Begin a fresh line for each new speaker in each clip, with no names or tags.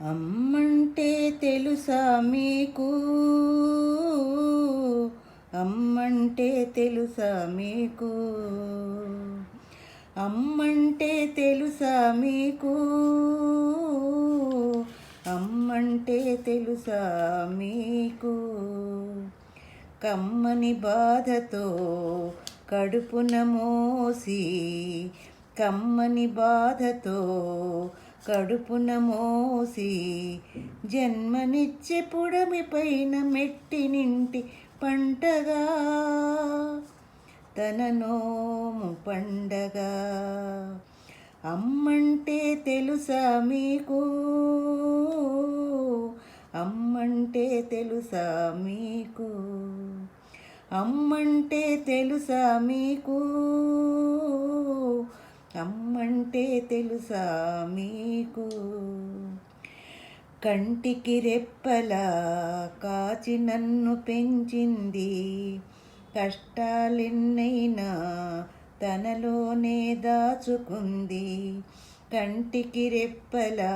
అమ్మంటే తెలుసా మీకు? అమ్మంటే తెలుసా మీకు? అమ్మంటే తెలుసా మీకు? అమ్మంటే తెలుసా మీకు? కమ్మని బాధతో కడుపున మోసి, కమ్మని బాధతో కడుపున మోసి, జన్మనిచ్చే పుడమి పైన మెట్టినింటి పంటగా, తన నోము పండగ. అమ్మంటే తెలుసా మీకు? అమ్మంటే తెలుసా మీకు? అమ్మంటే తెలుసా మీకు? అమ్మంటే తెలుసా మీకు? కంటికి రెప్పలా కాచి నన్ను పెంచింది, కష్టాలెన్నైనా తనలోనే దాచుకుంది. కంటికి రెప్పలా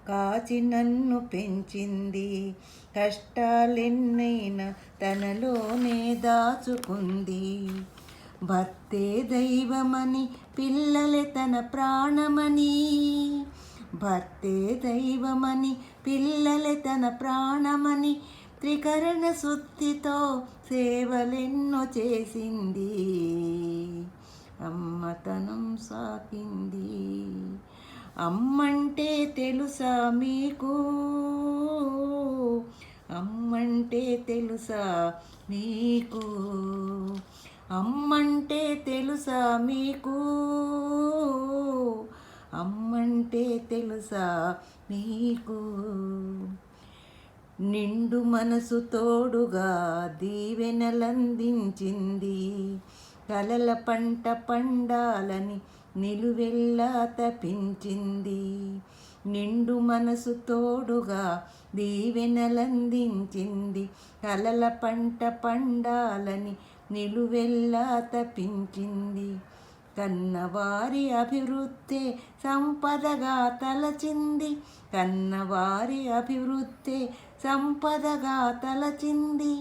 కాచి నన్ను పెంచింది, కష్టాలెన్నైనా తనలోనే దాచుకుంది. భర్తే దైవమని, పిల్లలే తన ప్రాణమని, భర్తే దైవమని, పిల్లలే తన ప్రాణమని, త్రికరణ శుద్ధితో సేవలెన్నో చేసింది, అమ్మతనం సాకింది. అమ్మంటే తెలుసా మీకు? అమ్మంటే తెలుసా మీకు? అమ్మంటే తెలుసా మీకు? అమ్మంటే తెలుసా మీకు? నిండు మనసు తోడుగా దీవెనలందించింది, కలల పంట పండాలని నిలువెల్లా తపించింది. నిండు మనసు తోడుగా దీవెనలందించింది, కలల పంట పండాలని నిలువెల్లా తపించింది. కన్నవారి అభివృద్ధి సంపదగా తలచింది, కన్నవారి అభివృద్ధి సంపదగా తలచింది.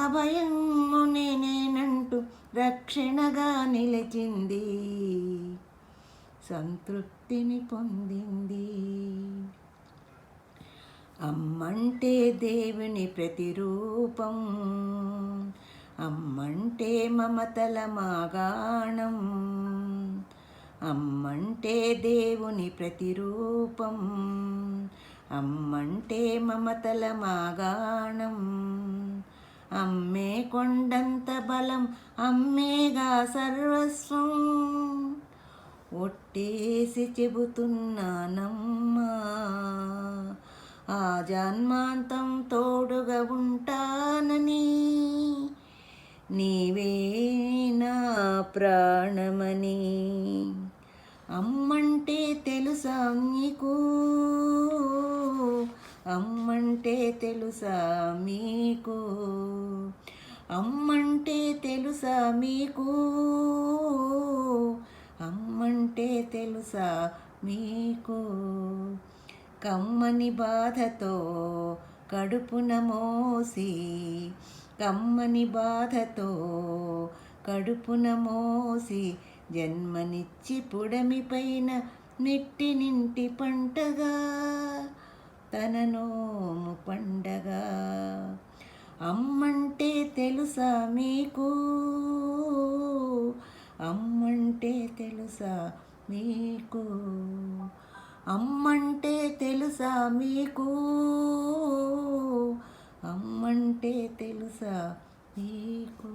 అభయము నేనేనంటూ రక్షణగా నిలిచింది, సంతృప్తిని పొందింది. అమ్మంటే దేవుని ప్రతిరూపం, అమ్మంటే మమతల మాగాణం, అమ్మంటే దేవుని ప్రతిరూపం, అమ్మంటే మమతల మాగాణం. అమ్మే కొండంత బలం, అమ్మేగా సర్వస్వం, ఒట్టేసి చెబుతున్నానమ్మా, ఆ జన్మాంతం తోడుగా ఉంటానని, నీవే నా ప్రాణమని. అమ్మంటే తెలుసా మీకు? అమ్మంటే తెలుసా మీకు? అమ్మంటే తెలుసా మీకు? అమ్మంటే తెలుసా మీకు? కమ్మని బాధతో కడుపున మోసి, కమ్మని బాధతో కడుపున మోసి, జన్మనిచ్చి పుడమి పైన నెట్టినింటి పంటగా, తన నోము పండగ. అమ్మంటే తెలుసా మీకు? అమ్మంటే తెలుసా మీకు? అమ్మంటే తెలుసా మీకు? అమ్మంటే తెలుసా మీకు?